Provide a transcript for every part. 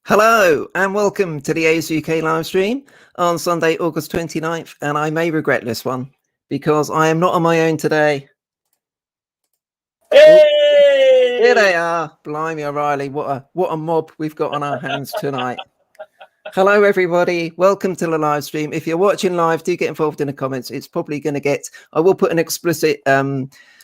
Hello and welcome to the AUK live stream on Sunday, August 29th. And I may regret this one because I am not on my own today. Hey! Here they are. Blimey, O'Reilly. What a mob we've got on our hands tonight. Hello, everybody. Welcome to the live stream. If you're watching live, do get involved in the comments. It's probably going to get, I will put an explicit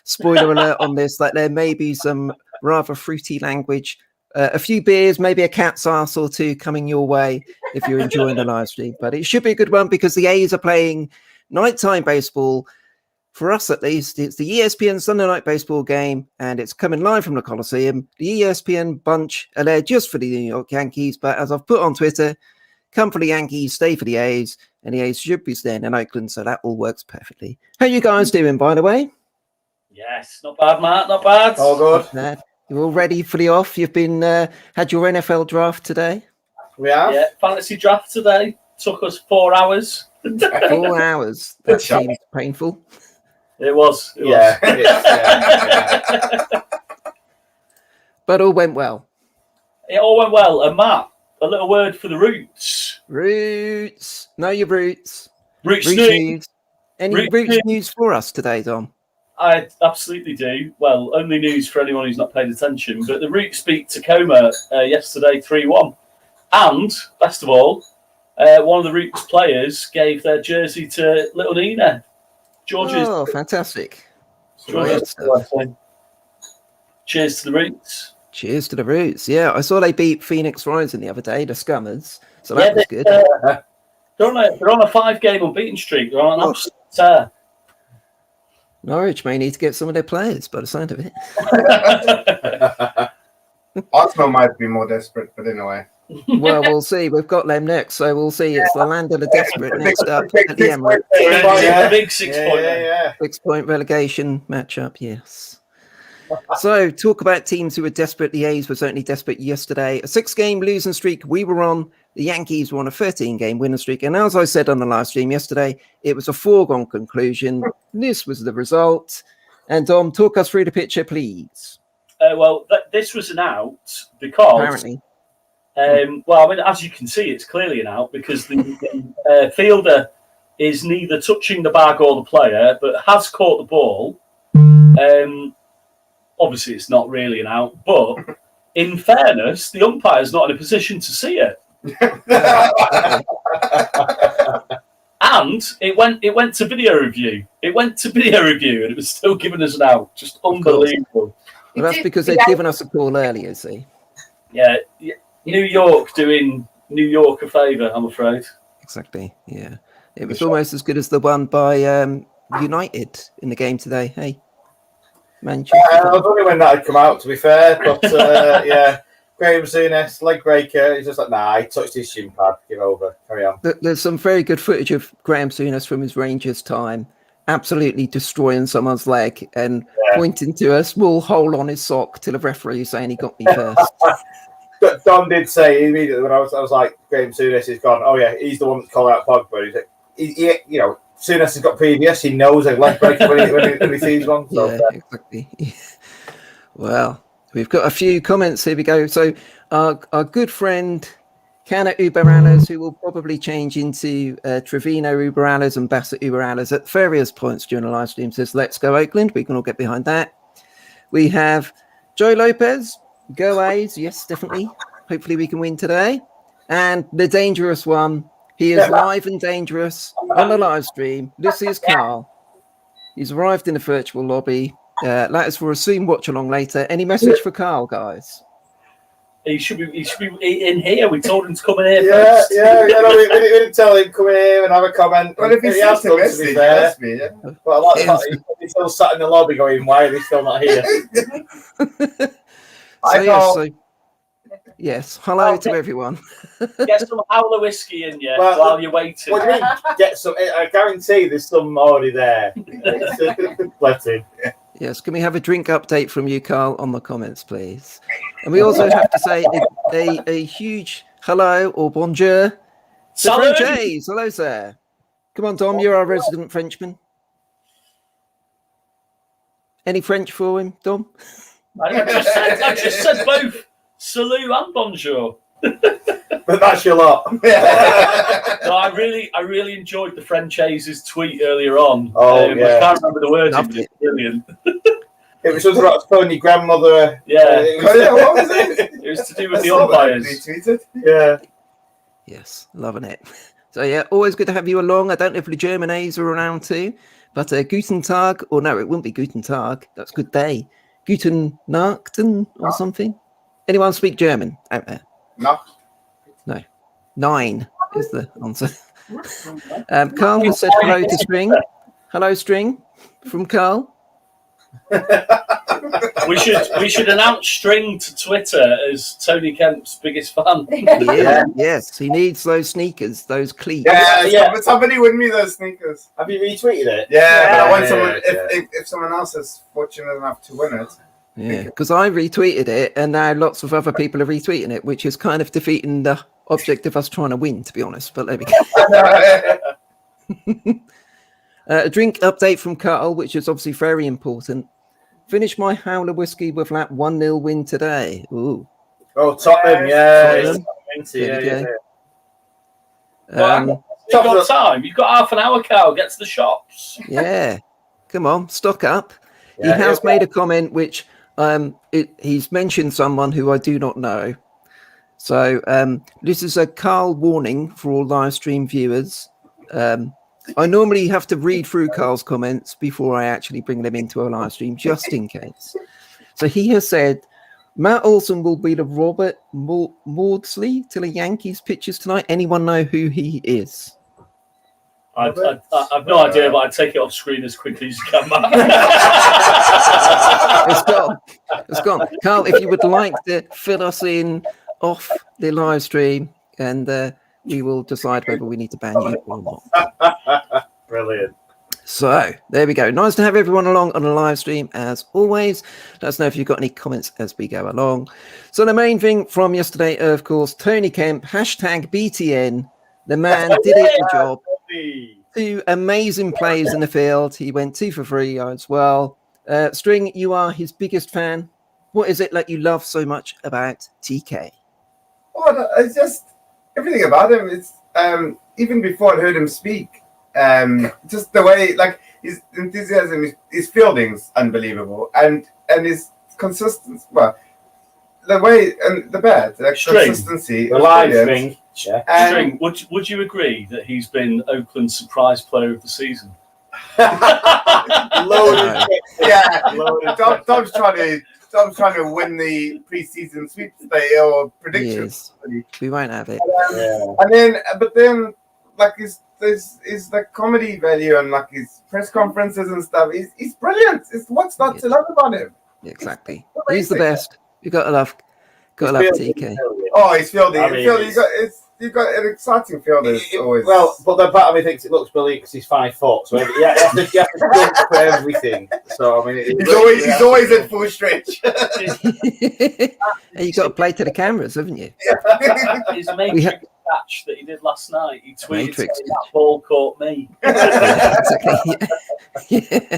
spoiler alert on this, that there may be some rather fruity language. A few beers, maybe a cat's ass or two coming your way if you're enjoying the live stream. But it should be a good one because the A's are playing nighttime baseball. For us, at least, it's the ESPN Sunday Night Baseball game, and it's coming live from the Coliseum. The ESPN bunch are there just for the New York Yankees, but as I've put on Twitter, come for the Yankees, stay for the A's, and the A's should be staying in Oakland, so that all works perfectly. How you guys doing, by the way? Yes, not bad, Matt, not bad. All good. You're all ready for the off? You've been had your NFL draft today? We have? Yeah, fantasy draft today. Took us 4 hours. 4 hours. That seems painful. It was. Yeah. But all went well. It all went well. And Matt, a little word for the Roots. Roots. Know your roots. Roots Roots news. news. Any Roots news for us today, Dom? I absolutely do. Well, only news for anyone who's not paid attention. But the Roots beat Tacoma yesterday 3-1. And, best of all, one of the Roots players gave their jersey to little Nina. George's. Oh, fantastic. Cheers to the Roots. Cheers to the Roots. Yeah, I saw they beat Phoenix Rising the other day, the Scummers. So Yeah, that was good. They're on a 5-game unbeaten streak. They're on an absolute tear. Norwich may need to get some of their players by the sound of it. Arsenal might be more desperate, but in a way. Well, we'll see. We've got them next, so we'll see. It's the land of the desperate next up at the Emirates. Big 6 point. Yeah. 6-point relegation matchup, yes. So, talk about teams who were desperate. The A's were certainly desperate yesterday. A 6-game losing streak we were on. The Yankees were on a 13-game winning streak. And as I said on the live stream yesterday, it was a foregone conclusion. This was the result. And Dom, talk us through the picture, please. This was an out because... Apparently. As you can see, it's clearly an out because the fielder is neither touching the bag or the player, but has caught the ball. Obviously, it's not really an out, but in fairness, the umpire's not in a position to see it. And it went to video review. It went to video review, and it was still giving us an out. Just unbelievable. Well, that's because they've given us a call earlier, see? Yeah, New York doing New York a favour, I'm afraid. Exactly, yeah. It was almost as good as the one by United in the game today. Hey, Manchester. I was wondering when that had come out, to be fair. But, yeah, Graham Souness, leg breaker. He's just like, nah, he touched his shin pad. Give over. Carry on. There's some very good footage of Graham Souness from his Rangers time, absolutely destroying someone's leg and pointing to a small hole on his sock to the referee saying he got me first. Don did say immediately when I was like, Graham Souness is gone. Oh, yeah, he's the one that's calling out Pogba. He's like, Souness has got previous. He knows a leg breaker when he sees one. So. Yeah, exactly. Well, we've got a few comments. Here we go. So our good friend Kana Uberales, who will probably change into Trevino Uberales and Bassett Uberales at various points during the live stream, says, let's go Oakland. We can all get behind that. We have Joe Lopez. Go A's. Yes, definitely. Hopefully we can win today. And the dangerous one. He is live and dangerous on the live stream. This is Carl. He's arrived in the virtual lobby. That is for a Zoom watch along later. Any message for Carl, guys? He should be in here. We told him to come in here first. first. We didn't tell him come here and have a comment. Well, if he has to message, he asked me. Yeah. Well, he's still sat in the lobby going, why are they still not here? Yes, hello to everyone. Get some Howler whiskey in you while you're waiting. What do you mean? Get some. I guarantee there's some already there. Plenty. Yes, can we have a drink update from you, Carl, on the comments, please? And we also have to say a huge hello or bonjour to French A's. Hello, sir. Come on, Dom, you're our resident Frenchman. Any French for him, Dom? I just said both salut and bonjour. But that's your lot. No, I really enjoyed the Franchise's tweet earlier on. Oh, I can't remember the words, Loved but it's it. brilliant. It was something about phone your grandmother. Yeah. What was it? It was to do with the umpires. Retweeted. Yeah. Yes, loving it. So yeah, always good to have you along. I don't know if the German A's are around too, but Guten Tag, or no, it wouldn't be Guten Tag. That's good day. Guten Nachten or something. Anyone speak German out there? No. No. 9 is the answer. Carl has said hello to String. Hello, String, from Carl. We should announce String to Twitter as Tony Kemp's biggest fan. Yeah, yes, he needs those sneakers, those cleats. Yeah. Somebody win me those sneakers. Have you retweeted it? Yeah, but I want Yeah, someone. yeah. If someone else is fortunate enough to win it. Yeah, because I retweeted it, and now lots of other people are retweeting it, which is kind of defeating the object of us trying to win, to be honest. But there we go. A drink update from Carl, which is obviously very important. Finished my Howler whiskey with that 1-0 win today. Ooh. Oh, Tottenham, yeah. Tottenham. Yeah, There we Well, you've got time. You've got half an hour, Carl. Get to the shops. yeah. Come on, stock up. Yeah, He has made a comment which he's mentioned someone who I do not know. So this is a Carl warning for all live stream viewers. I normally have to read through Carl's comments before I actually bring them into a live stream, just in case. So he has said, Matt Olson will be the Robert Maudsley to the Yankees pitchers tonight. Anyone know who he is? I've no idea, but I'd take it off screen as quickly as you can, Matt. It's gone. It's gone. Carl, if you would like to fill us in off the live stream, and we will decide whether we need to ban you or not. Brilliant. So there we go. Nice to have everyone along on the live stream as always. Let us know if you've got any comments as we go along. So the main thing from yesterday, of course, Tony Kemp, hashtag BTN. The man did it the job. 2 amazing plays in the field. He went 2 for 3 as well. String, you are his biggest fan. What is it that you love so much about TK? Oh, no, it's just everything about him. It's even before I heard him speak, just the way, like his enthusiasm, his fielding's unbelievable, and his consistency. Well, the way and the bat, like consistency, The live string. Yeah. String, would you agree that he's been Oakland's surprise player of the season? Loaded. Yeah, Tom's trying to win the preseason sweepstakes or predictions. We won't have it. And then, but then, like his like comedy value and like his press conferences and stuff. He's brilliant. It's what's not to love about him. Exactly. He's the best. You got to love TK. Oh, he's fielding. I mean, You've got an exciting fielder. Always. Well, but the part of me thinks it looks brilliant because he's 5 foot. So you have to jump for everything. So I mean, he's always in full stretch. You got to play to the cameras, haven't you? His Matrix catch that he did last night. He tweeted Matrix saying, that ball caught me. Yeah, exactly. Yeah.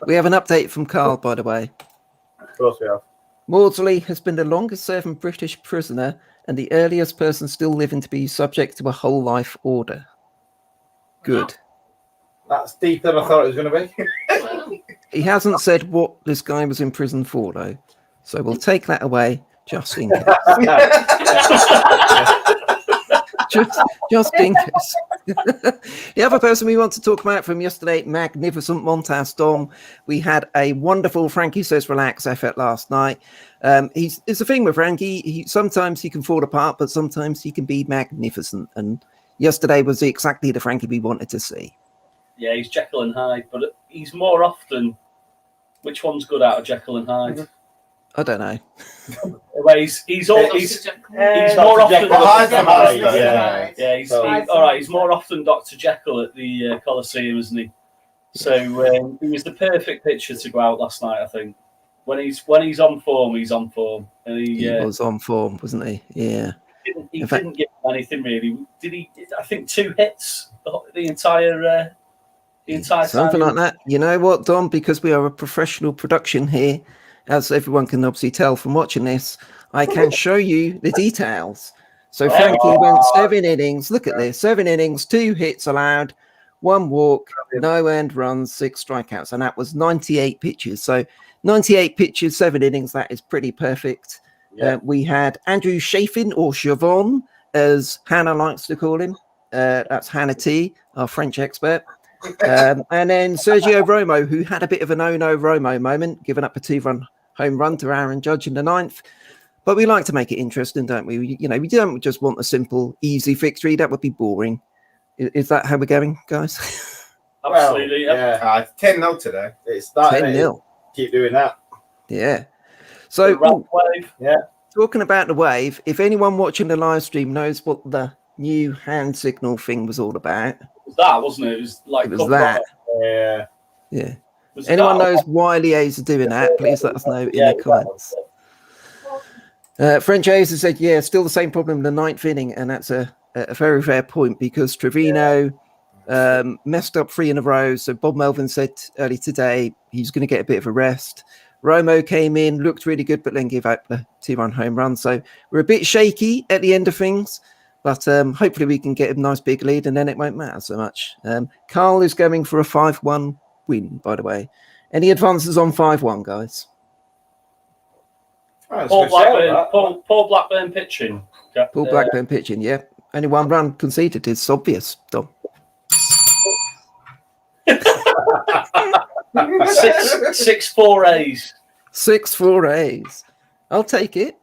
We have an update from Carl, by the way. Of course we have. Maudsley has been the longest serving British prisoner and the earliest person still living to be subject to a whole life order. Good. That's deeper than I thought it was going to be. He hasn't said what this guy was in prison for, though. So we'll take that away just in case. just in case. The other person we want to talk about from yesterday, magnificent Montaz Dom. We had a wonderful Frankie Says Relax effort last night. It's the thing with Frankie. Sometimes he can fall apart, but sometimes he can be magnificent. And yesterday was exactly the Frankie we wanted to see. Yeah, he's Jekyll and Hyde, but he's more often. Which one's good out of Jekyll and Hyde? I don't know. Well, he's more often. He's more often Dr. Jekyll at the Coliseum, isn't he? So he was the perfect pitcher to go out last night. I think when he's on form, he's on form. And he was on form, wasn't he? Yeah. He didn't give anything really. Did he? I think 2 hits the entire something time. like that. You know what, Dom? Because we are a professional production here, as everyone can obviously tell from watching this, I can show you the details. So Frankie went 7 innings. Look at this: 7 innings, 2 hits allowed, 1 walk, no earned runs, 6 strikeouts, and that was 98 pitches. So 98 pitches, 7 innings. That is pretty perfect. Yeah. We had Andrew Chafin, or Chavon, as Hannah likes to call him. That's Hannah T, our French expert. And then Sergio Romo, who had a bit of an oh-no Romo moment, giving up a 2-run home run to Aaron Judge in the 9th. But we like to make it interesting, don't we? We don't just want a simple, easy victory. That would be boring. Is that how we're going, guys? Absolutely. Yeah. It's 10-0 today. It's that. 10-0. Keep doing that. Yeah. So, Wave. Yeah. talking about the wave, if anyone watching the live stream knows what the new hand signal thing was all about, It was that, wasn't it? It was like it was that. Yeah. Yeah. Was Anyone that- knows why Liaise are doing that, please let us know in Yeah, the comments. French Ace has said, yeah, still the same problem in the 9th inning, and that's a very fair point because Trevino messed up 3 in a row. So Bob Melvin said early today he's going to get a bit of a rest. Romo came in, looked really good, but then gave up the 2-run home run. So we're a bit shaky at the end of things, but hopefully we can get a nice big lead and then it won't matter so much. Carl is going for a 5-1 win, by the way. Any advances on 5-1, guys? Oh, Paul Blackburn pitching. Paul Blackburn pitching, yeah. Only 1 run conceded. It's obvious, Dom. 6-4 A's. 6-4 A's. I'll take it.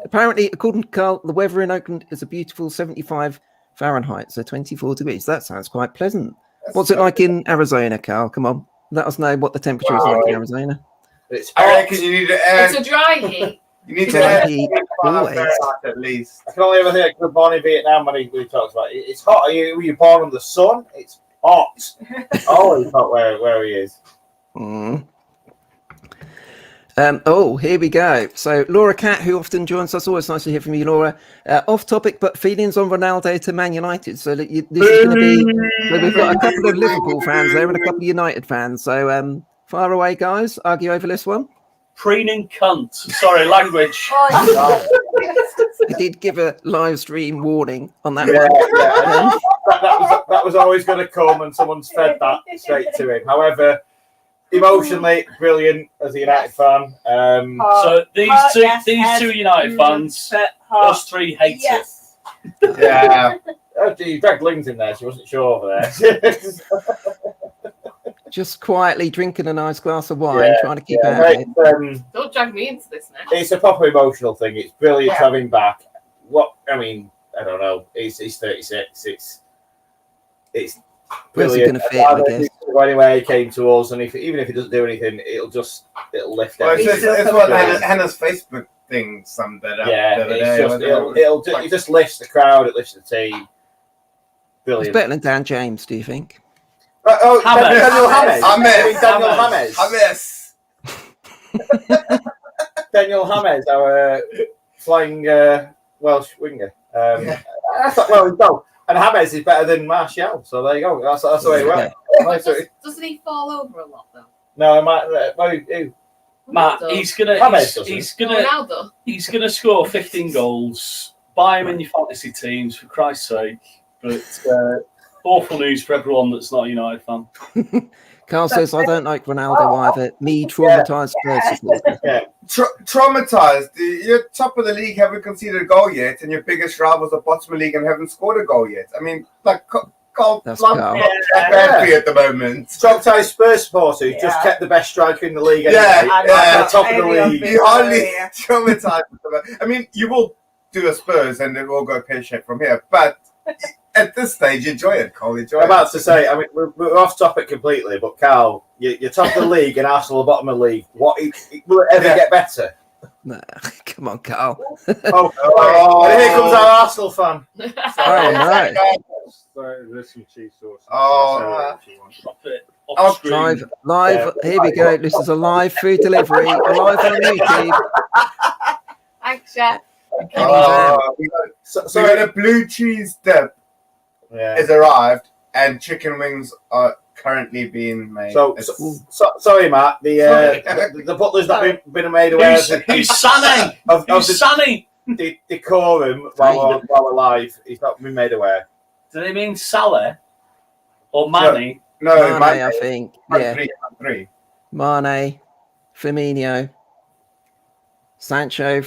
Apparently, according to Carl, the weather in Oakland is a beautiful 75 Fahrenheit, so 24 degrees. That sounds quite pleasant. What's it like in Arizona, Carl? Come on. Let us know what the temperature is like in Arizona. It's I reckon you need to It's a dry heat. You need to Dry add heat, 5 always. Fahrenheit at least. I can only ever think of Good Morning Vietnam when he talks about it. It's hot. Were you born on the sun? It's hot. Oh, he's hot where he is. Mm. Here we go. So Laura Catt, who often joins us, always nice to hear from you, Laura. Off topic, but feelings on Ronaldo to Man United. So this is going to be. So we've got a couple of Liverpool fans there and a couple of United fans. So fire away, guys. Argue over this one. Preening cunt. Sorry, language. I did give a live stream warning on that Yeah, one. that was always going to come, and someone's fed that straight to him. However, emotionally brilliant as a United fan. So these two United fans, us 3 hate it. Yeah. Oh, you dragged Lings in there. She wasn't sure over there. Just quietly drinking a nice glass of wine, Yeah, trying to keep out of it. Don't drag me into this now. It's a proper emotional thing. It's brilliant to have him back. I don't know. He's 36. It's Where's he brilliant. going to fit, I guess? Anyway, he came to us, and even if he doesn't do anything, it'll lift Well, everything. it's what Hannah's Facebook thing summed that up. Yeah, the other day. it just lifts the crowd, it lifts the team. It's Brilliant. better than Dan James, do you think? Daniel James. Daniel James, our flying Welsh winger. I thought, no. And James is better than Martial, so there you go. That's the way it went. Doesn't he fall over a lot though? No, who? Matt, Ronaldo. he's gonna score 15 goals. Buy him in your fantasy teams, for Christ's sake. But awful news for everyone that's not a United fan. Carl says, I don't like Ronaldo either. Me, traumatised Spurs supporter. Yeah. Traumatized. You're top of the league, haven't conceded a goal yet, and your biggest rivals are bottom of the league and haven't scored a goal yet. I mean, like, Carl, That's not Carl. bad at the moment. Traumatised Spurs supporter who just kept the best striker in the league. Yeah, At the top of the league. You hardly traumatized. I mean, you will do a Spurs and it will go pear-shaped from here, but at this stage, enjoy it, Cole. Enjoy I'm it. about to say, I mean, we're off topic completely, but Carl, you're top of the league and Arsenal are bottom of the league. Will it ever get better? Nah, come on, Carl. And here comes our Arsenal fan. Oh, no. There's some cheese sauce. Oh, Drop it off screen. Live. Here we go. This is a live food delivery. Live on YouTube. Thanks, Chef. we got a blue cheese dip has arrived, and chicken wings are currently being made. So sorry, Matt. The butler's not been made aware Who's Sonny? of Who's Sonny? decorum while we're live. He's not been made aware. Do they mean Salah or Manny? No, Mane, I think. Yeah. Three. Mane, Firmino, Sancho,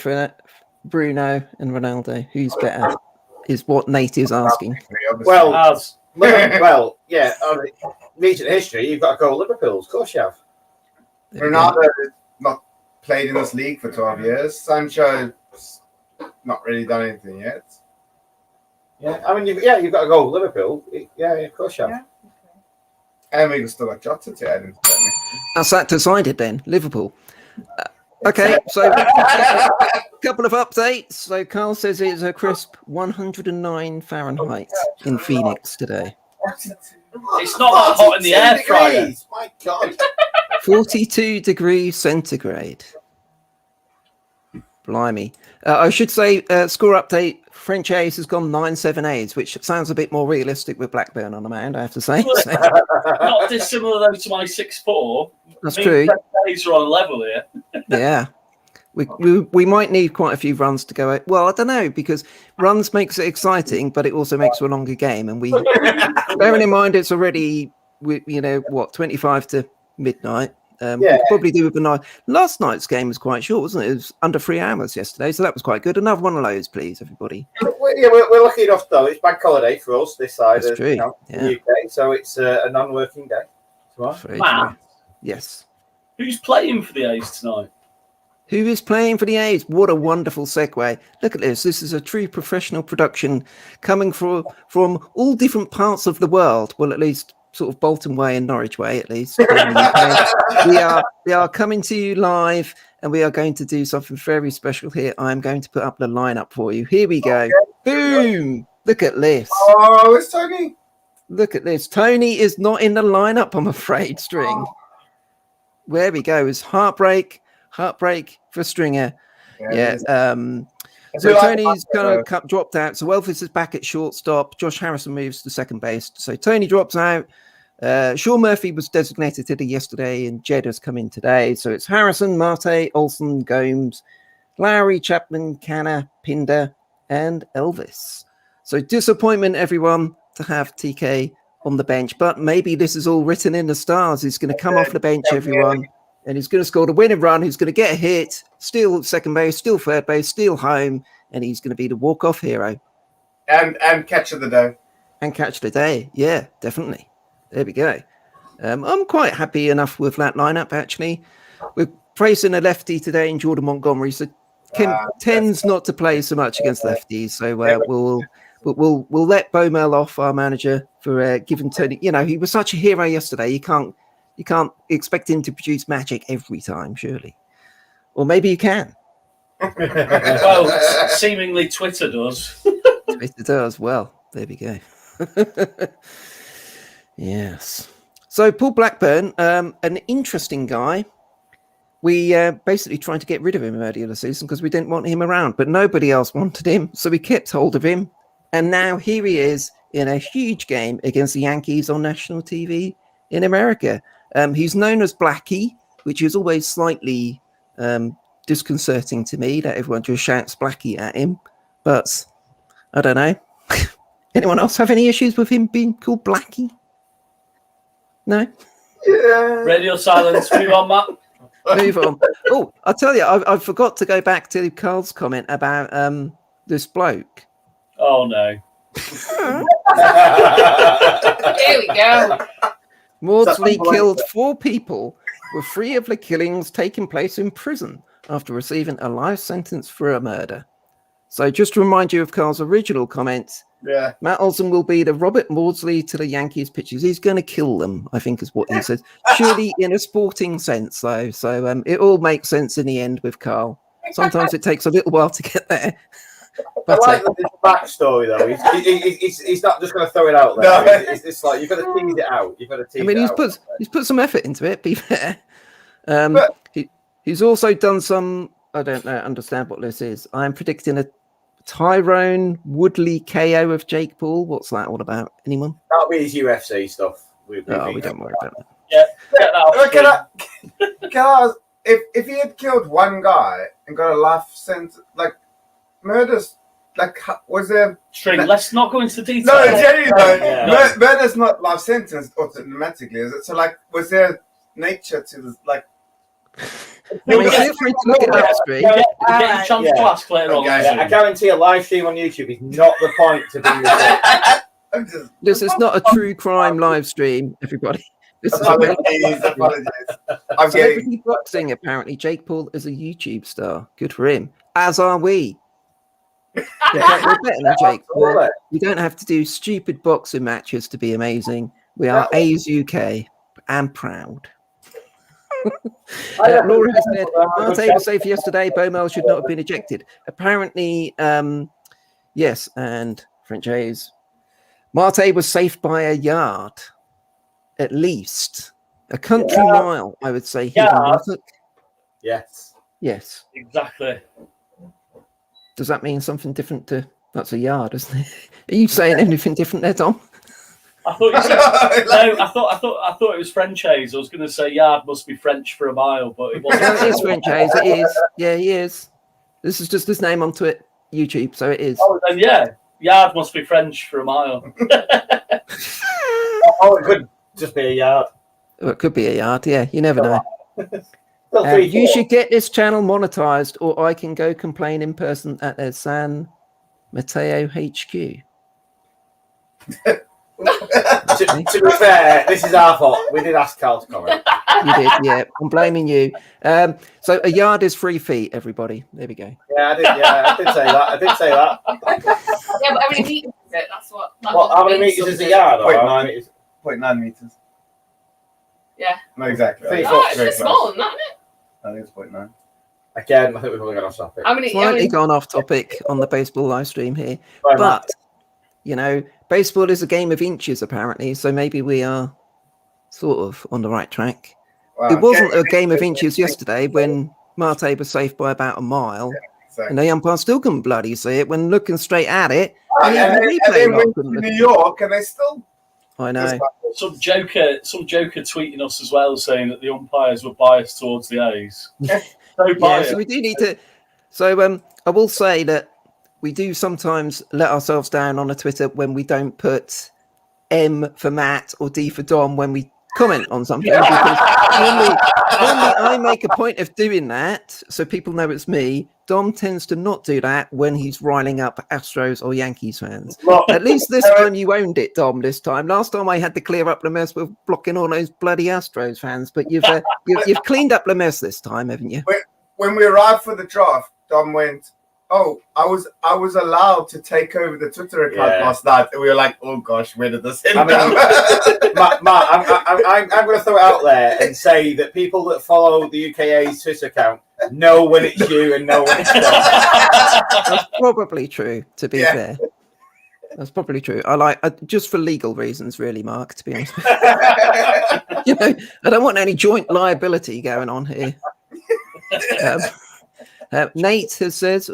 Bruno, and Ronaldo. Who's better? Is what Nate is asking. Well, As. yeah. Recent history, you've got to go Liverpool's. Of course you have. Ronaldo has not played in this league for 12 years. Sancho's not really done anything yet. Yeah, I mean, you've got to go Liverpool. Yeah, of course you have. And we can still got Jota to add into that. That's that decided then. Liverpool. Okay, so a couple of updates. So Carl says it's a crisp 109 Fahrenheit in Phoenix today. It's not that hot in the air fryer. My God. 42 degrees centigrade. Blimey. I should say, score update, French Ace has gone 9-7 A's, which sounds a bit more realistic with Blackburn on the mound, I have to say. So, Not dissimilar though to my 6'4". that's true. French A's are on level here. Yeah. We might need quite a few runs to go. Well, I don't know, because runs makes it exciting, but it also makes for a longer game. And bearing in mind it's already, 25 to midnight. We could probably do with the night. Last night's game was quite short, wasn't it? It was under 3 hours yesterday, so that was quite good. Another one of those, please, everybody. We're lucky enough though. It's bank holiday for us this side That's of true. the UK, so it's a non-working day. Very Matt, true. Yes. who's playing for the A's tonight? Who is playing for the A's? What a wonderful segue. Look at this. This is a true professional production coming from all different parts of the world. Well, at least sort of Bolton way and Norwich way, at least. we are coming to you live, and we are going to do something very special here. I'm going to put up the lineup for you. Here we go. Boom! Look at this. Oh, it's Tony. Look at this. Tony is not in the lineup, I'm afraid, String. There we go. It's heartbreak for Stringer. So Tony's kind of dropped out. So Elvis is back at shortstop. Josh Harrison moves to second base. So Tony drops out. Sean Murphy was designated to yesterday, and Jed has come in today. So it's Harrison, Marte, Olsen, Gomes, Lowry, Chapman, Canna, Pinder, and Elvis. So disappointment, everyone, to have TK on the bench. But maybe this is all written in the stars. He's going to come off the bench, everyone. And he's going to score the winning run. He's going to get a hit, steal second base, steal third base, steal home, and he's going to be the walk-off hero. And catch of the day. And catch the day. Yeah, definitely. There we go. I'm quite happy enough with that lineup, actually. We're facing a lefty today in Jordan Montgomery, so Kim tends not to play so much against lefties. So we'll let Bomel off, our manager, for giving Tony. He was such a hero yesterday. You can't expect him to produce magic every time, surely. Or maybe you can. Well, seemingly Twitter does. Twitter does. Well, there we go. Yes. So Paul Blackburn, an interesting guy. We basically tried to get rid of him earlier this season because we didn't want him around, but nobody else wanted him. So we kept hold of him. And now here he is in a huge game against the Yankees on national TV in America. He's known as Blackie, which is always slightly disconcerting to me that everyone just shouts Blackie at him. But I don't know. Anyone else have any issues with him being called Blackie? No? Yeah. Radio silence. Move on, Matt. Move on. Oh, I'll tell you, I forgot to go back to Carl's comment about this bloke. Oh, no. Here we go. Maudsley killed 4 people, with 3 of the killings taking place in prison after receiving a life sentence for a murder. So just to remind you of Carl's original comment, Matt Olson will be the Robert Maudsley to the Yankees pitchers. He's going to kill them, I think is what he says. Surely in a sporting sense, though. So it all makes sense in the end with Carl. Sometimes it takes a little while to get there. But I like this backstory, though. He's not just going to throw it out there. No. It's like, you've got to tease it out. He's put some effort into it, be fair. He's also done some, I don't know, understand what this is. I'm predicting a Tyrone Woodley KO of Jake Paul. What's that all about? Anyone? That'll be his UFC stuff. We don't worry about that. Yeah, get that off. If he had killed one guy and got a life sentence, like, murders, like, was there? String, let's not go into detail. No, genuinely though, Yeah. murder's not life sentence automatically, is it? So, like, was there nature to this, like? I mean, feel free to look at that stream. Get your chance to Yeah. ask later on. Okay. Yeah, I guarantee a live stream on YouTube is not the point to be researched. I'm just This is not a true crime live stream, everybody. This is a apologies. I'm getting. Celebrity boxing, apparently. Jake Paul is a YouTube star. Good for him. As are we. In fact, we're better than Jake Paul. We don't have to do stupid boxing matches to be amazing. We are AUK and proud. Laura has said, Marte was safe yesterday. Beaumont should not have been ejected. Apparently, yes. And French Hayes. Marte was safe by a yard, at least. A country mile, I would say. Yeah. Yes. Yes. Exactly. Does that mean something different to... That's a yard, isn't it? Are you saying anything different there, Tom? I thought you said, no. I thought it was French Hayes. I was going to say yard must be French for a mile, but it wasn't. No, it is French Hayes. It is. Yeah, he is. This is just his name on YouTube, so it is. Oh, then yeah, yard must be French for a mile. Oh, it could just be a yard. Well, it could be a yard. Yeah, you never know. Still 3, You 4. should get this channel monetized, or I can go complain in person at their San Mateo HQ. To be fair, this is our fault. We did ask Carl to comment. You did, yeah. I'm blaming you. So a yard is 3 feet, everybody. There we go. Yeah, I did say that. Yeah, but how many meters is it? That's what. What? How many meters is a yard? Or how many meters? 0.9 meters. Yeah. No, exactly. 3 Oh, foot. it's very just small, isn't it? I think it's 0.9. Again, I think we've probably gone off topic. How many? Slightly gone off topic on the baseball live stream here. Very But, much. you know, baseball is a game of inches, apparently. So maybe we are sort of on the right track. Wow. It wasn't a game of inches yesterday when Marte was safe by about a mile. Exactly. And the umpire still couldn't bloody see it when looking straight at it. And And even the they replay lot went to couldn't look. New York and they still. I know. Some joker tweeting us as well, saying that the umpires were biased towards the A's. So Yeah, biased. so we do need to. So I will say that we do sometimes let ourselves down on a Twitter when we don't put M for Matt or D for Dom when we comment on something. Because normally I make a point of doing that so people know it's me. Dom tends to not do that when he's riling up Astros or Yankees fans. Look, At least this time you owned it, Dom. This time, last time I had to clear up the mess with blocking all those bloody Astros fans. But you've cleaned up the mess this time, haven't you? When we arrived for the draft, Dom went, "Oh, I was allowed to take over the Twitter account last night." And we were like, "Oh gosh, where did this end up?" Matt, I'm going to throw it out there and say that people that follow the UKA's Twitter account know when it's you and know when it's them. That's probably true, to be Yeah. fair. That's probably true. Just for legal reasons, really, Mark, to be honest. You know, I don't want any joint liability going on here. Nate has says,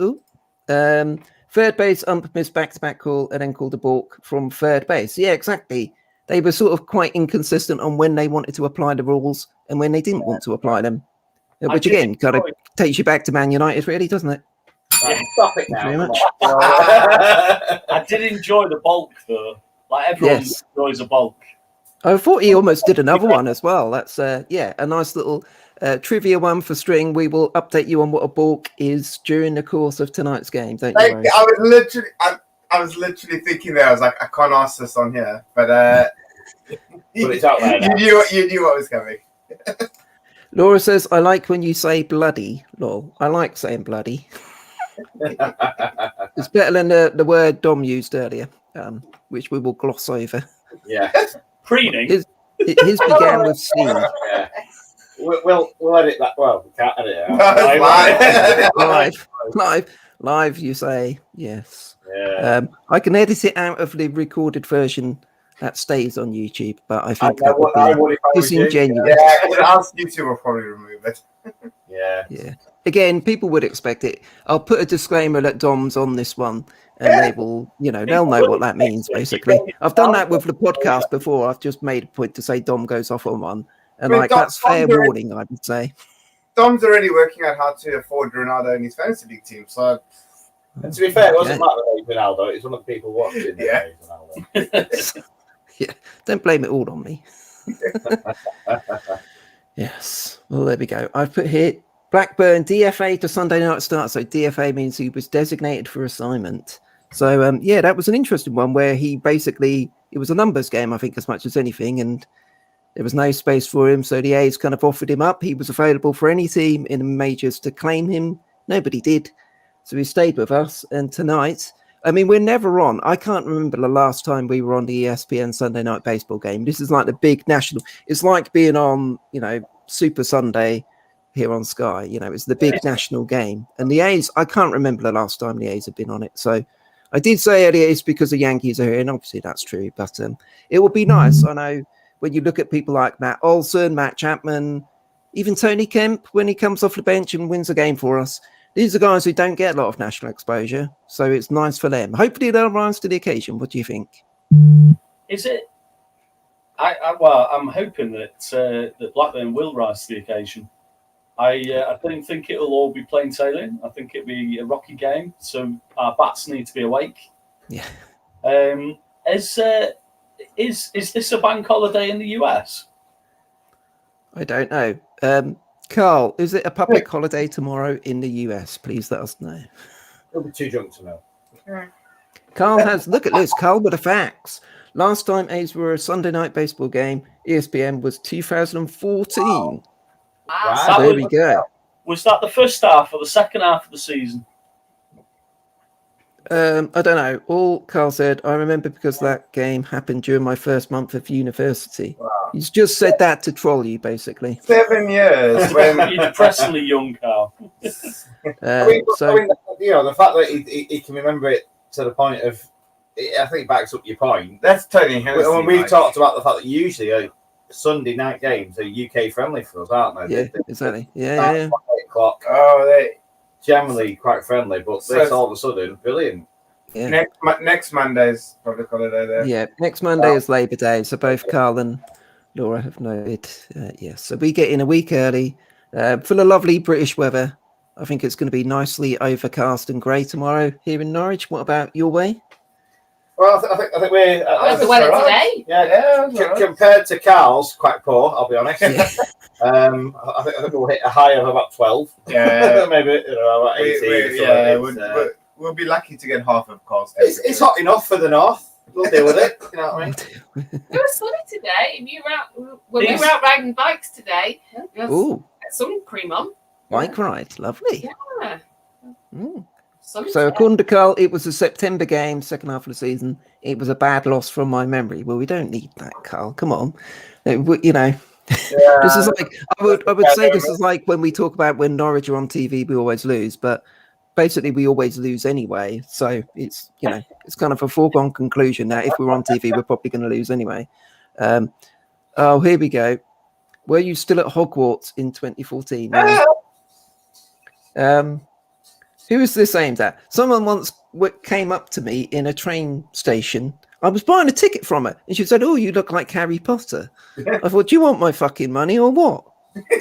third base ump missed back-to-back call and then called a balk from third base. Yeah, exactly. They were sort of quite inconsistent on when they wanted to apply the rules and when they didn't want to apply them. Which again, kind of takes you back to Man United, really, doesn't it? Right, stop it now. Very much. I did enjoy the bulk though. Like everyone Yes. enjoys a bulk. I thought he almost did another one as well. That's a nice little trivia one for String. We will update you on what a balk is during the course of tonight's game. Don't you worry. I was literally thinking there. I was like, I can't ask this on here, but it's out there now. you knew what was coming. Laura says, I like when you say bloody. Lol. I like saying bloody. It's better than the word Dom used earlier, which we will gloss over. Yeah. Preening. His began with C. Yeah. We'll edit that. Well, we can't edit it out. Live, you say, yes. Yeah. I can edit it out of the recorded version that stays on YouTube, but I think I that would would be if I was you. disingenuous. Yeah, ask YouTube will probably remove it. Yeah. Yeah. Again, people would expect it. I'll put a disclaimer that Dom's on this one, and they will, they'll know what that means, basically. I've done that with the podcast before. I've just made a point to say Dom goes off on one. And that's fair warning, I would say. Dom's already working out how to afford Ronaldo in his fantasy league team, so And to be fair, it wasn't Matt that made Ronaldo. It's one of the people watching that made Ronaldo. Yeah, don't blame it all on me. Yes. Well, there we go. I've put here Blackburn DFA to Sunday night start. So DFA means he was designated for assignment. So yeah, that was an interesting one where he basically, it was a numbers game, I think, as much as anything, and there was no space for him. So the A's kind of offered him up. He was available for any team in the majors to claim him. Nobody did. So he stayed with us. And tonight, I mean, we're never on. I can't remember the last time we were on the ESPN Sunday Night Baseball game. This is like the big national. It's like being on, you know, Super Sunday here on Sky. You know, it's the big national game. And the A's, I can't remember the last time the A's have been on it. So I did say earlier it's because the Yankees are here, and obviously that's true. But it would be nice. I know when you look at people like Matt Olson, Matt Chapman, even Tony Kemp, when he comes off the bench and wins a game for us. These are guys who don't get a lot of national exposure, so it's nice for them. Hopefully they'll rise to the occasion. What do you think? Is it? Well, I'm hoping that that Blackburn will rise to the occasion. I don't think it'll all be plain sailing. I think it'll be a rocky game, so our bats need to be awake. Yeah. Is this a bank holiday in the US? I don't know. Carl, is it a public holiday tomorrow in the US? Please let us know. He'll be too drunk to know. Carl has, look at this, Carl with the facts. Last time A's were a Sunday night baseball game, ESPN was 2014. Wow. Wow. There we go. Was that the first half or the second half of the season? I don't know. All Carl said, I remember because that game happened during my first month of university. Wow. He's just said that to troll you, basically. 7 years. When You're depressingly young, Carl. So, you know, the fact that he can remember it to the point of, I think it backs up your point. that's Tony Hennessy. When we've Mike. talked about the fact that usually Sunday night games are UK friendly for us, aren't they? yeah, exactly. Yeah. 8 o'clock, Oh, they generally quite friendly, but So this all of a sudden, brilliant. Yeah. next Monday's public holiday there. Yeah, next Monday is Labour Day, so both Carl and Laura have noted. Yes, so we get in a week early, full of lovely British weather. I think it's going to be nicely overcast and grey tomorrow here in Norwich. What about your way? Well, I think we're How's the weather today? compared to Carl's, quite poor. I'll be honest. Yeah. I think we'll hit a high of about 12. Yeah. Maybe about 18. We'll be lucky to get half of Carl's. It's hot enough for the north. We'll deal with it. You know what I mean? It was sunny today. And when we were out riding bikes today, we had Ooh, sun cream on. bike ride, lovely. Yeah. Mm. Sunny So today. according to Carl, it was a September game, second half of the season. It was a bad loss from my memory. Well, we don't need that, Carl. Come on, you know. This is like I would say this is like when we talk about when Norwich are on TV, we always lose, but basically we always lose anyway. So it's, you know, it's kind of a foregone conclusion that if we're on TV, we're probably going to lose anyway. Oh, here we go. Were you still at Hogwarts in 2014? Who is this aimed at? Someone once came up to me in a train station. I was buying a ticket from her, and she said, "Oh, you look like Harry Potter." I thought, "Do you want my fucking money or what?" So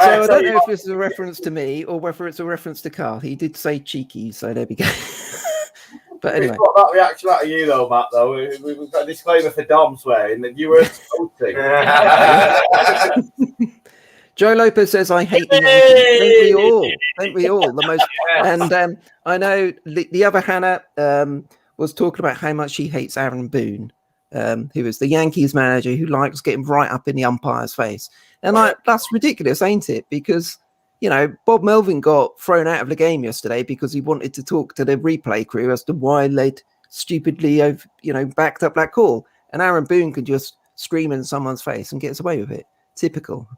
I don't know if this is a reference to me or whether it's a reference to Carl. He did say cheeky, so there we go. But anyway. We've got that reaction out of you, though, Matt, though. We've got a disclaimer for Dom swearing that you weren't supposed to. Joe Lopez says, I hate the Yankees. Don't we all? Don't we all? The most. And I know the other Hannah was talking about how much she hates Aaron Boone, who is the Yankees manager who likes getting right up in the umpire's face. And that's ridiculous, ain't it? Because, you know, Bob Melvin got thrown out of the game yesterday because he wanted to talk to the replay crew as to why they'd stupidly, backed up that call. And Aaron Boone could just scream in someone's face and gets away with it. Typical.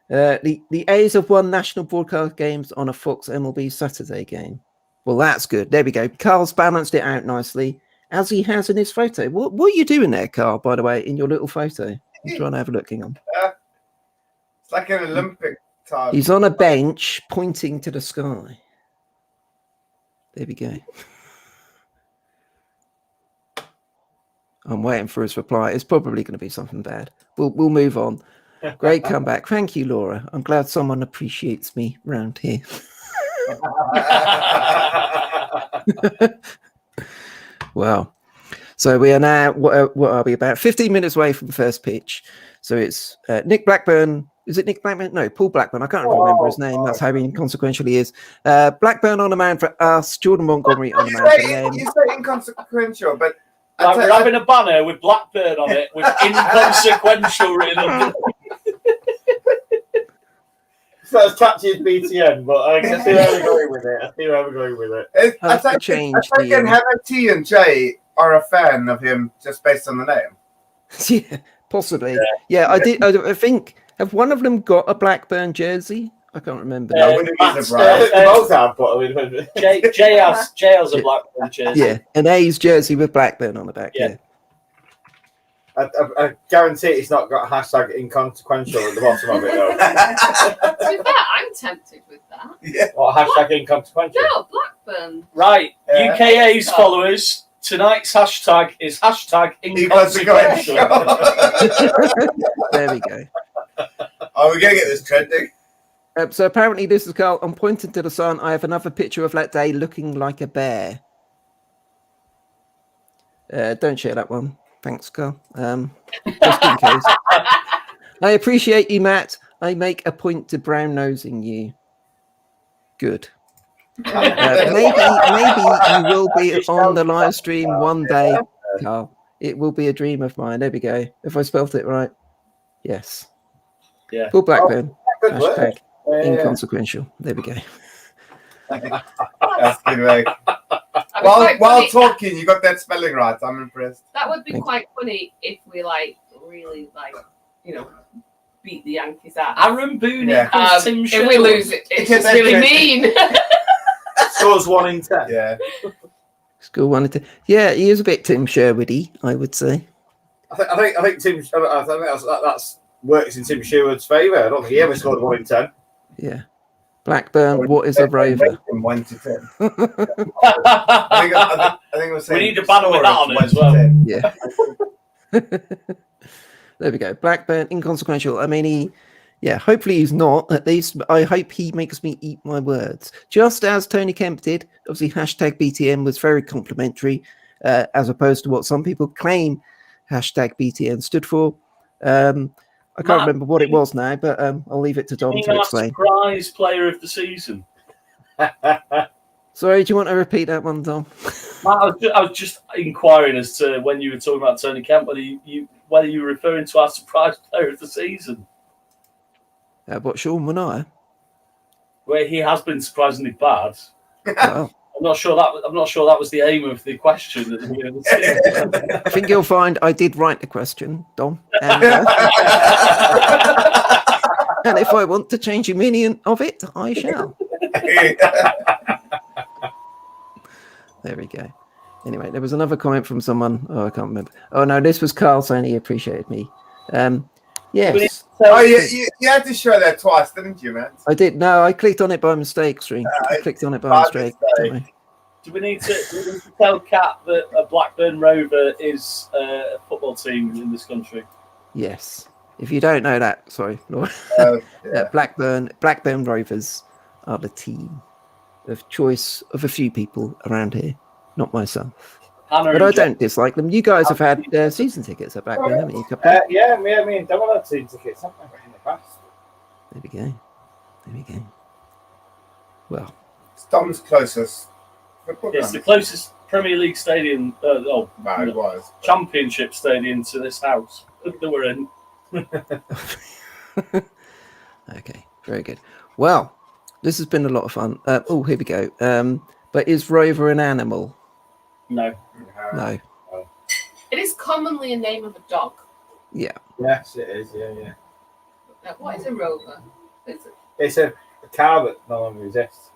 The A's have won national broadcast games on a Fox MLB Saturday game. Well, that's good. There we go. Carl's balanced it out nicely, as he has in his photo. What are you doing there, Carl, by the way, in your little photo? I'm trying to have a look. Hang on. It's like an Olympic time. He's on a bench pointing to the sky. There we go. I'm waiting for his reply. It's probably going to be something bad. We'll move on. Great comeback. Thank you, Laura. I'm glad someone appreciates me round here. Wow. So we are now, what are we, about 15 minutes away from the first pitch. So it's Nick Blackburn. Is it Nick Blackburn? No, Paul Blackburn. I can't remember his name. That's how inconsequential he is. Blackburn on the mound for us. Jordan Montgomery on the mound for them. You say inconsequential, but Like we're having a banner with Blackburn on it with inconsequential written on. It's not as catchy as BTN, but I can see where we're going with it. I'll have to change I think Hannah T and Jay are a fan of him just based on the name. Yeah, possibly. Yeah, I did. I think, have one of them got a Blackburn jersey? I can't remember. Both have, but I mean, Jay has a Blackburn jersey. Yeah, an A's jersey with Blackburn on the back. Yeah. I guarantee it's not got hashtag inconsequential at the bottom of it, though. With that, I'm tempted with that. Yeah. What, hashtag inconsequential? No, Blackburn. Right, UKA's followers, tonight's hashtag is hashtag inconsequential. There we go. Are we going to get this trending? So apparently this is Carl. I'm pointing to the sun. I have another picture of that day looking like a bear. Don't share that one. Thanks, Carl. Just in case. I appreciate you, Matt. I make a point to brown nosing you. Good. Maybe you will be on the live stream one day, Carl. It will be a dream of mine. There we go. If I spelled it right. Yes. Yeah. Paul Blackburn. Good work. Hashtag inconsequential. There we go. That's good work. While talking, you got that spelling right. I'm impressed. That would be Thank quite funny if we really beat the Yankees out. Aaron Boone equals Tim If Sherwood. we lose it, it's just really mean. Scores 1 in 10. Yeah. School wanted to. Yeah, he is a bit Tim Sherwoody, I would say. I think Tim. I think that's works in Tim Sherwood's favour. I don't think he ever scored 1 in 10. Yeah. Blackburn, what is a rover? 1 to 10. I think it was We need a banner with that on it as well. Yeah. There we go. Blackburn, inconsequential. I mean, hopefully he's not. At least I hope he makes me eat my words. Just as Tony Kemp did. Obviously, hashtag BTN was very complimentary, as opposed to what some people claim hashtag BTN stood for. I can't remember what it was now, but I'll leave it to Dom to explain. Surprise player of the season. Sorry, do you want to repeat that one, Dom? Matt, I was just inquiring as to when you were talking about Tony Kemp, whether you were referring to our surprise player of the season. What, Sean Manaea? Where he has been surprisingly bad. Well, I'm not sure that was the aim of the question at the beginning of the season. I think you'll find I did write the question, Dom. And, and if I want to change the meaning of it, I shall. There we go. Anyway, there was another comment from someone. Oh, I can't remember. Oh, no, this was Carl saying he appreciated me. Yes. Oh, you had to show that twice, didn't you, man? I did. No, I clicked on it by mistake, Stream. I clicked on it by mistake. Sorry. Do we need to tell Kat that a Blackburn Rover is a football team in this country? Yes. If you don't know that, sorry, Laura. Blackburn Rovers are the team of choice of a few people around here, not myself. But I don't dislike them. You guys have had season tickets at Blackburn, haven't you? Yeah, me and Dom have had season tickets, haven't we, in the past? There we go. Well, It's Dom's closest. It's the closest Premier League stadium, it was. Championship stadium to this house that we're in. Okay, very good. Well, this has been a lot of fun. Here we go. But is Rover an animal? No. No. It is commonly a name of a dog. Yeah. Yes, it is. Yeah. Now, what is a rover? It's a car that no longer exists.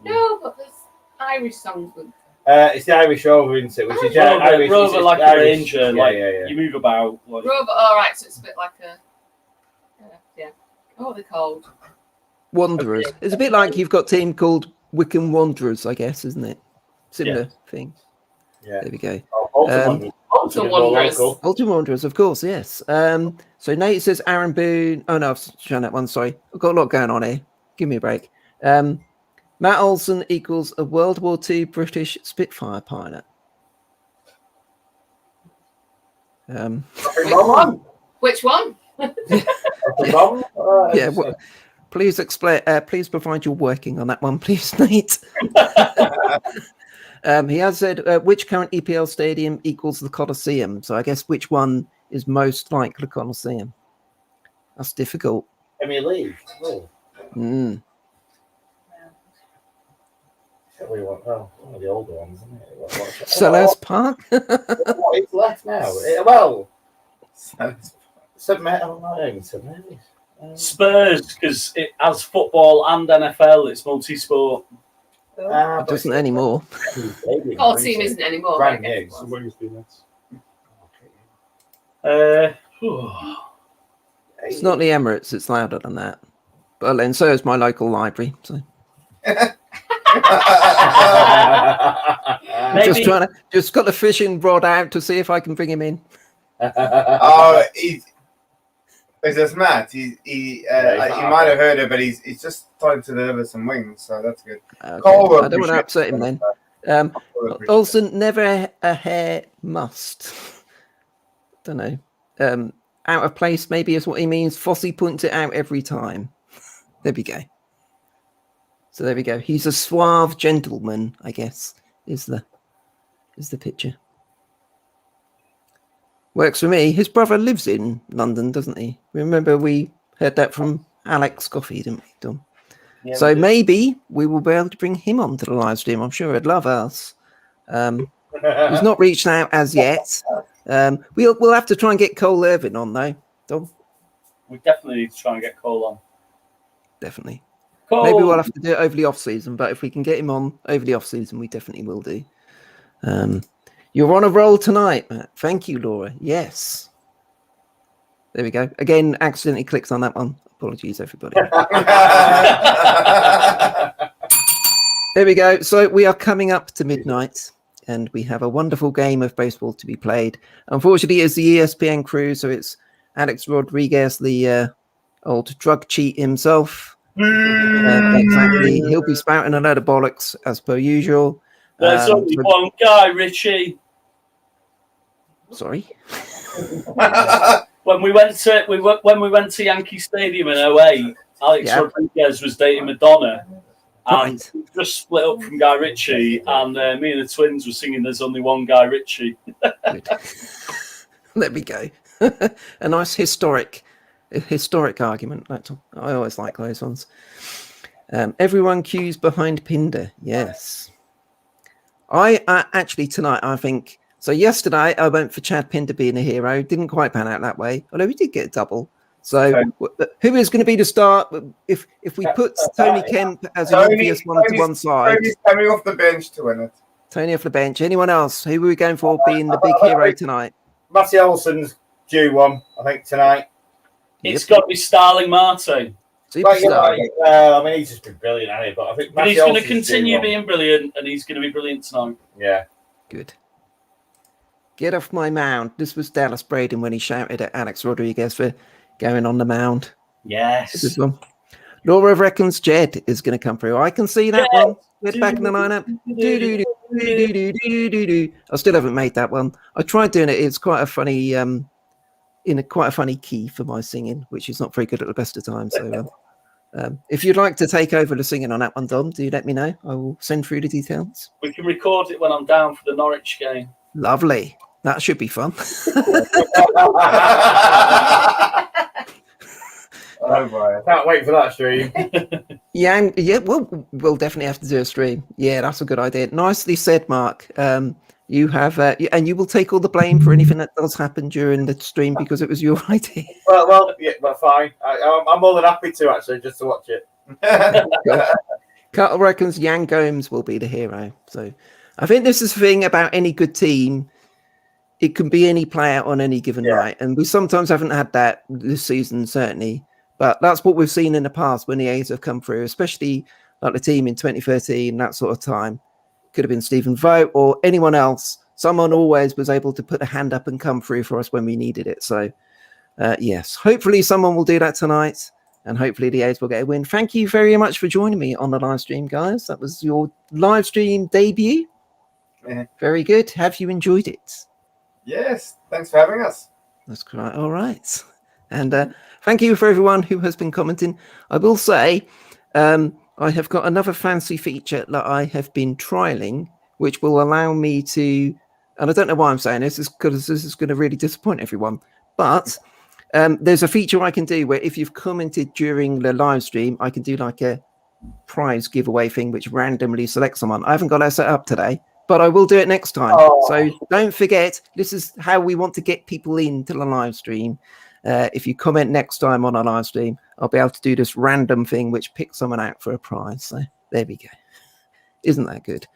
No, but there's Irish songs with. It's the Irish Rover, isn't it? Which is Irish. Rover like a ranger, Yeah. you move about. Like... Rover, all right, so it's a bit like a. What are they called? Wanderers. It's a bit like you've got a team called Wycombe Wanderers, I guess, isn't it? Similar thing. Yeah. There we go. Alton Wanderers. Alton Wanderers, of course, yes. So Nate says Aaron Boone. Oh, no, I've shown that one. Sorry. I've got a lot going on here. Give me a break. Matt Olson equals a World War II British Spitfire pilot. Which one? Yeah. Please explain. Please provide your working on that one, please, Nate. He has said which current EPL stadium equals the Coliseum. So I guess which one is most like the Coliseum? That's difficult. Premier League. Oh. Mm. We want one of the older ones, isn't it? Selhurst Park. What is left now? Well, St. Mary's. Spurs, because it has football and NFL. It's multi-sport. It doesn't anymore. Coliseum isn't anymore. Brand I new. guess. It's not the Emirates. It's louder than that. But then so is my local library. So just got the fishing rod out to see if I can bring him in. Oh, he's just Matt. He might have heard it, but he's just starting to deliver some wings, so that's good. Okay. I don't want to upset him then. Olsen, never a hair must. Don't know. Out of place maybe is what he means. Fossey points it out every time. There we go. So there we go. He's a suave gentleman, I guess, is the picture. Works for me. His brother lives in London, doesn't he? Remember we heard that from Alex Coffey, didn't we, Dom? Yeah, so maybe we will be able to bring him onto the live stream. I'm sure he'd love us. He's not reached out as yet. We'll have to try and get Cole Irvin on though, Dom. We definitely need to try and get Cole on. Definitely. Cole. Maybe we'll have to do it over the off season, but if we can get him on over the off season, we definitely will do. You're on a roll tonight, Matt. Thank you, Laura. Yes. There we go. Again, accidentally clicked on that one. Apologies, everybody. There we go. So we are coming up to midnight, and we have a wonderful game of baseball to be played. Unfortunately, it's the ESPN crew, so it's Alex Rodriguez, the old drug cheat himself. Exactly. He'll be spouting a load of bollocks as per usual. There's only one guy, Richie. Sorry. When we went to Yankee Stadium in 2008, Alex Rodriguez was dating Madonna, and just split up from Guy Ritchie, and me and the twins were singing "There's Only One Guy Ritchie." There we go. A nice historic argument. I always like those ones. Everyone queues behind Pinder. Yes. I actually tonight, I think. So yesterday I went for Chad Pinder being a hero. Didn't quite pan out that way, although we did get a double. So who is going to be the start? If we put Tony Kemp as an obvious one to one side. Tony's coming off the bench to win it. Tony off the bench. Anyone else? Who are we going for being the big hero tonight? Matty Olsen's due one, I think, tonight. It's got to be Starling Marte. I mean, he's just been brilliant, hasn't he? But I think he's going to continue being brilliant, and he's going to be brilliant tonight. Yeah. Good. Get off my mound. This was Dallas Braden when he shouted at Alex Rodriguez for going on the mound. Yes. This one. Laura reckons Jed is going to come through. I can see that one. Jed back in the lineup. I still haven't made that one. I tried doing it. It's quite a funny, in quite a funny key for my singing, which is not very good at the best of times. So, if you'd like to take over the singing on that one, Dom, do let me know. I will send through the details. We can record it when I'm down for the Norwich game. Lovely. That should be fun. Oh boy, I can't wait for that stream. Yeah, we'll definitely have to do a stream. Yeah, that's a good idea. Nicely said, Mark. You have, and you will take all the blame for anything that does happen during the stream because it was your idea. Well, yeah, but fine. I'm more than happy to actually just to watch it. Carl reckons Yan Gomes will be the hero. So I think this is the thing about any good team. It can be any player on any given night. And we sometimes haven't had that this season, certainly. But that's what we've seen in the past when the A's have come through, especially like the team in 2013, that sort of time. Could have been Stephen Vogt or anyone else. Someone always was able to put a hand up and come through for us when we needed it. So, yes, hopefully someone will do that tonight. and hopefully the A's will get a win. Thank you very much for joining me on the live stream, guys. That was your live stream debut. Yeah. Very good. Have you enjoyed it? Yes, thanks for having us. That's quite all right. And thank you for everyone who has been commenting. I will say I have got another fancy feature that I have been trialing, which will allow me to, and I don't know why I'm saying this, because this is going to really disappoint everyone, but there's a feature I can do where if you've commented during the live stream, I can do like a prize giveaway thing, which randomly selects someone. I haven't got that set up today, but I will do it next time. Oh. So don't forget, this is how we want to get people into the live stream. If you comment next time on a live stream, I'll be able to do this random thing which picks someone out for a prize. So there we go. Isn't that good?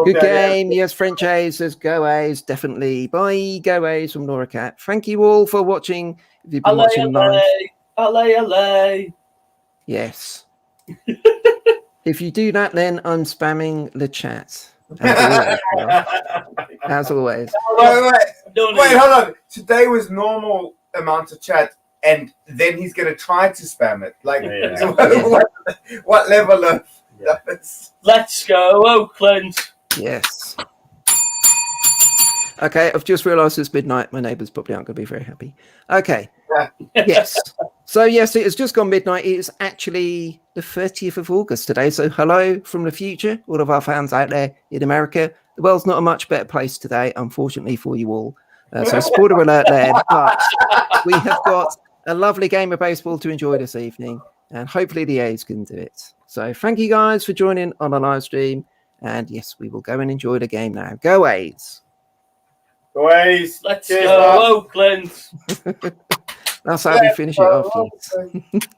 Good game. Yes, French A's says go A's, definitely. Bye, go A's from Laura Cat. Thank you all for watching. If you've been watching live. LA. Yes. If you do that, then I'm spamming the chat. As always. Wait, hold on. Today was normal amount of chat, and then he's going to try to spam it. Like, what level of... Let's go, Oakland. Yes. Okay, I've just realised it's midnight. My neighbours probably aren't going to be very happy. Okay. Yes. So, yes, it has just gone midnight. It is actually the 30th of August today. So, hello from the future, all of our fans out there in America. The world's not a much better place today, unfortunately, for you all. So, spoiler alert there. But we have got a lovely game of baseball to enjoy this evening. And hopefully the A's can do it. So, thank you guys for joining on the live stream. And yes, we will go and enjoy the game now. Go A's. Go A's. Let's go, Oakland. That's how we finish it off. Yes.